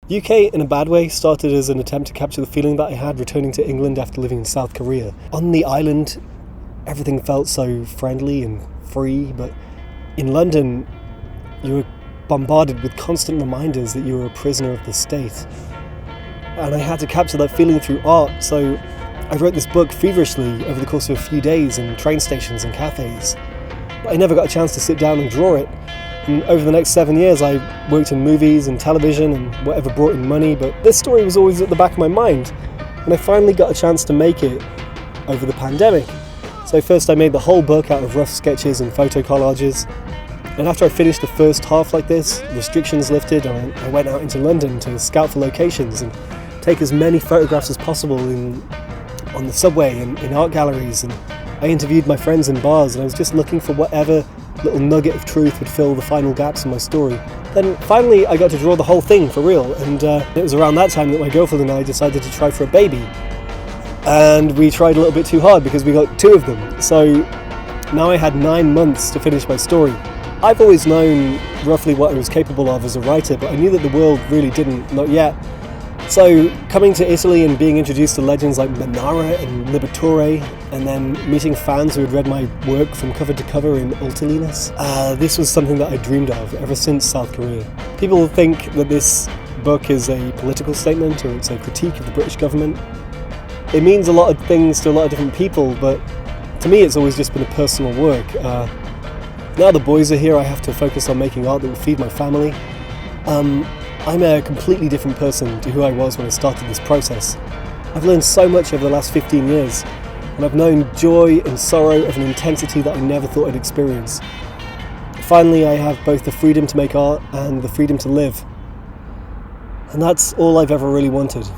UK, in a bad way, started as an attempt to capture the feeling that I had returning to England after living in South Korea. On the island, everything felt so friendly and free, but in London, you were bombarded with constant reminders that you were a prisoner of the state. And I had to capture that feeling through art, so I wrote this book feverishly over the course of a few days in train stations and cafes. But I never got a chance to sit down and draw it. And over the next 7 years, I worked in movies and television and whatever brought in money, but this story was always at the back of my mind. And I finally got a chance to make it over the pandemic. So first I made the whole book out of rough sketches and photo collages. And after I finished the first half like this, restrictions lifted and I went out into London to scout for locations and take as many photographs as possible on the subway and in art galleries. And I interviewed my friends in bars and I was just looking for whatever little nugget of truth would fill the final gaps in my story. Then finally I got to draw the whole thing for real, and it was around that time that my girlfriend and I decided to try for a baby. And we tried a little bit too hard because we got 2 of them. So now I had 9 months to finish my story. I've always known roughly what I was capable of as a writer, but I knew that the world really didn't, not yet. So coming to Italy and being introduced to legends like Manara and Liberatore, and then meeting fans who had read my work from cover to cover in Ultilinus, this was something that I dreamed of ever since South Korea. People think that this book is a political statement or it's a critique of the British government. It means a lot of things to a lot of different people, but to me it's always just been a personal work. Now the boys are here, I have to focus on making art that will feed my family. I'm a completely different person to who I was when I started this process. I've learned so much over the last 15 years, and I've known joy and sorrow of an intensity that I never thought I'd experience. Finally, I have both the freedom to make art and the freedom to live. And that's all I've ever really wanted.